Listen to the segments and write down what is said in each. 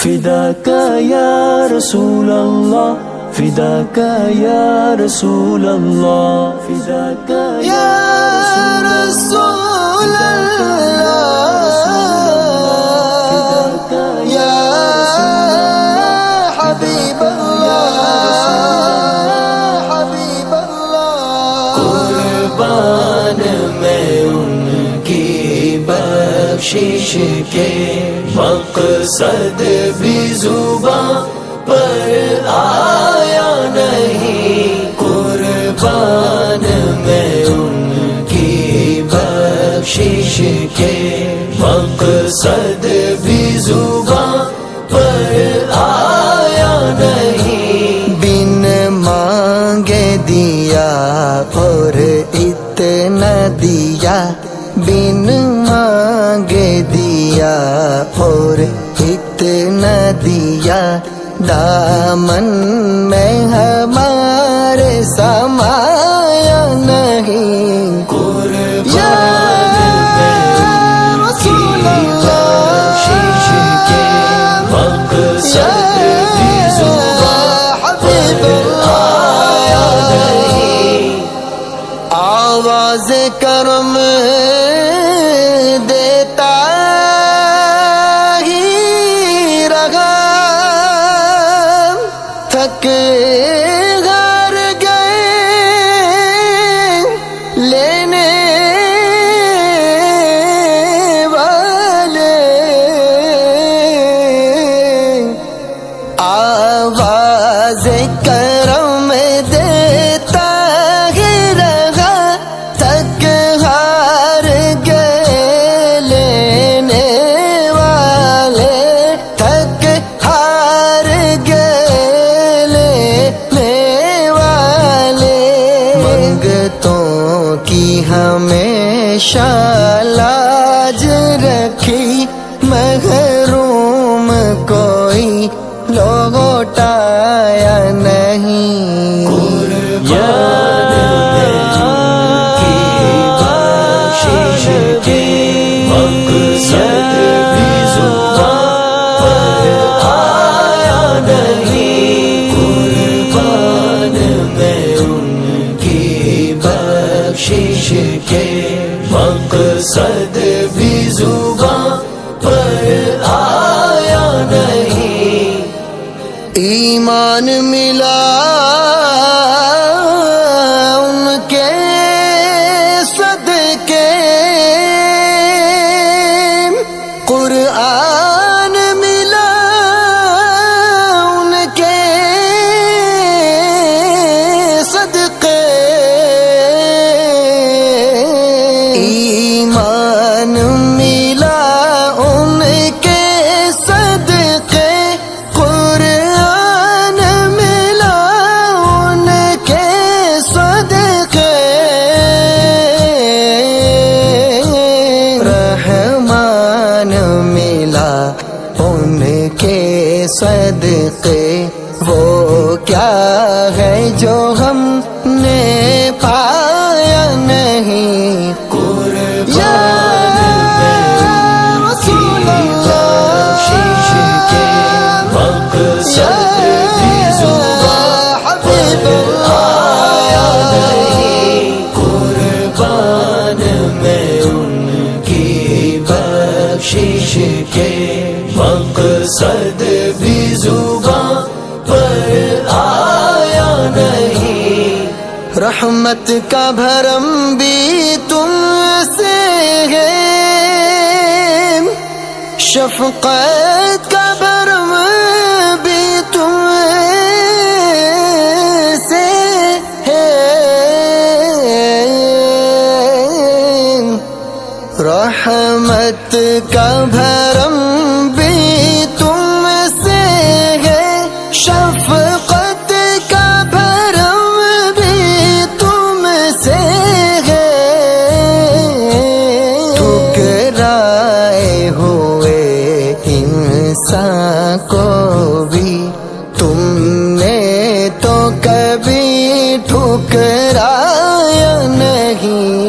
فداك يا رسول الله فداك يا رسول الله فداك يا رسول الله يا حبيب الله حبيب الله قربان میں ان کی بخشش کے مقصد بھی زباں پر آیا نہیں قربان میں ان کی بخشش کے مقصد بھی زباں پر آیا نہیں بن مانگے دیا اور اتنا دیا بن مانگے دیا اور اتنا دیا دامن میں ہمارے سمایا نہیں یا رسول اللہ یا حبیب اللہ آواز کرم دیتا ہی رہا تھک ہار گئے لینے والے آواز کرم دیتا ہی رہا تھک ہار گئے لینے والے تھک ہار گئے لینے والے منگتوں کی ہمیشہ لاج رکھی محروم کوئی لوٹایا نہیں مقصد بھی زباں پر آیا نہیں ایمان ملا ان کے صدقے قرآن ملا ان کے صدقے ایمان ملا ان کے صدقے قرآن ملا ان کے صدقے رحمان ملا ان کے صدقے وہ کیا ہے جو ہم نے پایا نہیں یا رسول اللہ یا حبیب اللہ قربان میں ان کی بخشش کے مقصد بھی زباں پر آیا نہیں رحمت کا بھرم بھی تم سے ہے شفقت کا بھرم بھی تم سے ہے رحمت کا بھرم بھی تم سے ہے شفقت کا بھرم بھی تم سے ہے ٹھکرائے ہوئے انسان کو بھی تم نے تو کبھی ٹھکرایا نہیں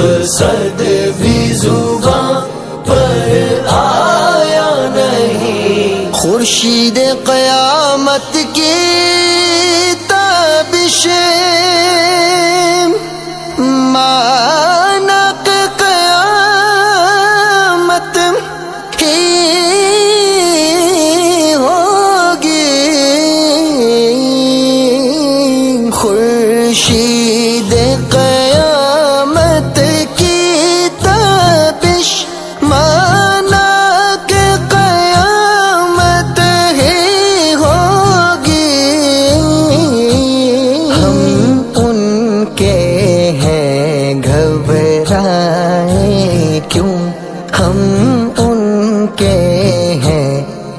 مقصد بھی زباں پر آیا نہیں. خورشید قیامت کی تابش مانق قیامت ہی ہوگی. خورشید قیامت کی تابش مانق قیامت ہی ہوگی. ہم ان کے ہیں گھبرائے کیوں, ہم ان کے ہیں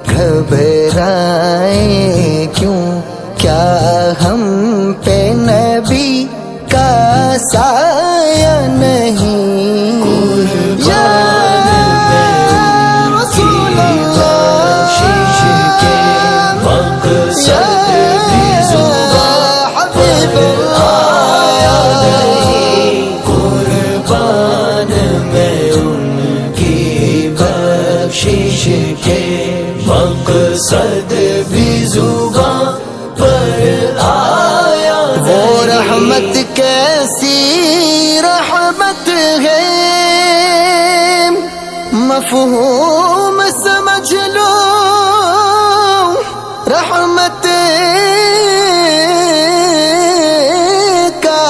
گھبرائے کیوں, کیا ہم پہ نبی کا سایہ نہیں. یا رسول اللہ, مقصد بھی زباں حبیب آیا نہیں. قربان میں ان کی بخشش کے مقصد بھی زباں پر آیا وہ نہیں. رحمت کیسی رحمت ہے, مفہوم سمجھ لو رحمت کا.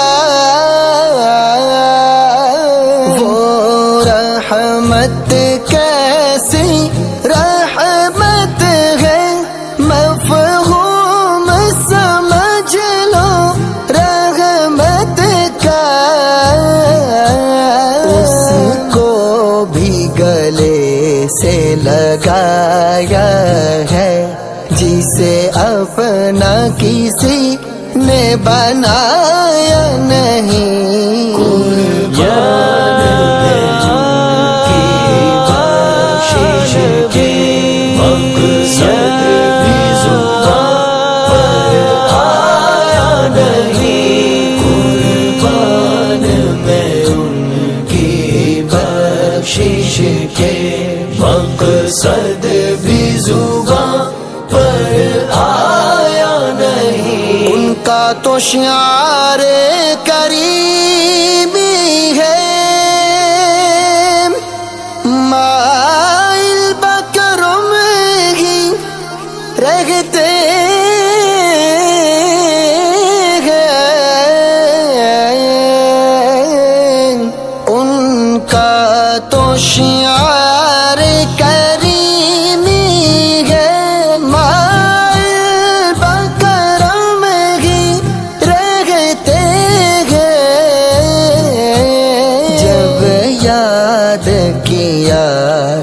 وہ رحمت کیسی رحمت ہے, مفہوم سمجھ لو رحمت کا. اس کو بھی گلے سے لگایا ہے جسے اپنا کسی نے بنایا نہیں. قربان میں ان کی بخشش کے مقصد بھی زباں پر آیا نہیں. قربان میں ان کی بخشش کے مقصد بھی زباں پر آیا نہیں. ان کا تو شعار کریمی ہے, مائل بکرم ہی رہتے ہیں. ان کا تو شعار کریمی ہے, مائل بکرم ہی رہتے ہیں. جب یاد کیا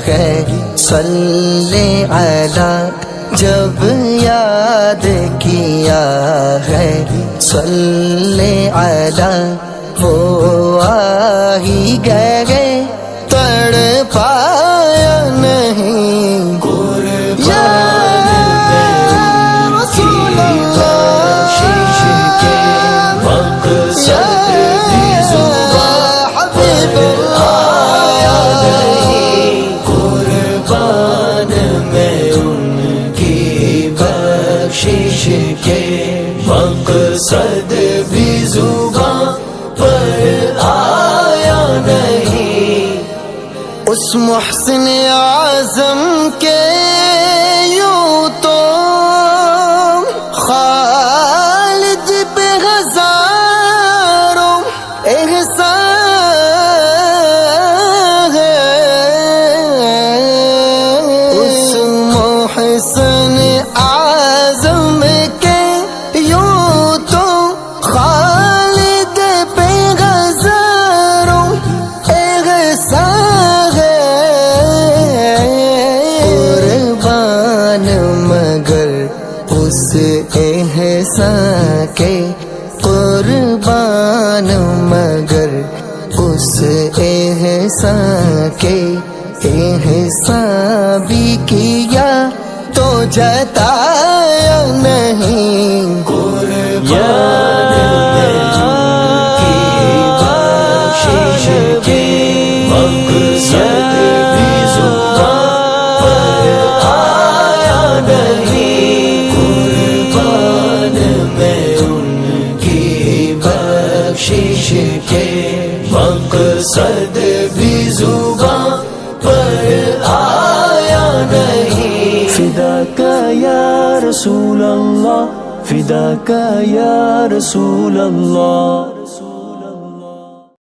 ہے صلی علی, جب یاد کیا ہے صلی علی, وہ آ ہی گئے تڑ پایا نہیں. یا رسول بخشش کے مقصد بھی زباں حبیب آیا نہیں. قربان میں ان کی بخشش کے مقصد بھی زباں پر آیا نہیں. اس محسن اعظم کے یوں تو خالد پہ ہزاروں احسان ہے. اس محسن اعظم کے یوں تو خالد پہ ہزاروں احسان ہے. قربان مگر اس احسان کے, قربان مگر اس احسان کے. احسان بھی کیا تو جتایا نہیں. قربان میں ان کی بخشش رسول اللہ فداک یا رسول اللہ.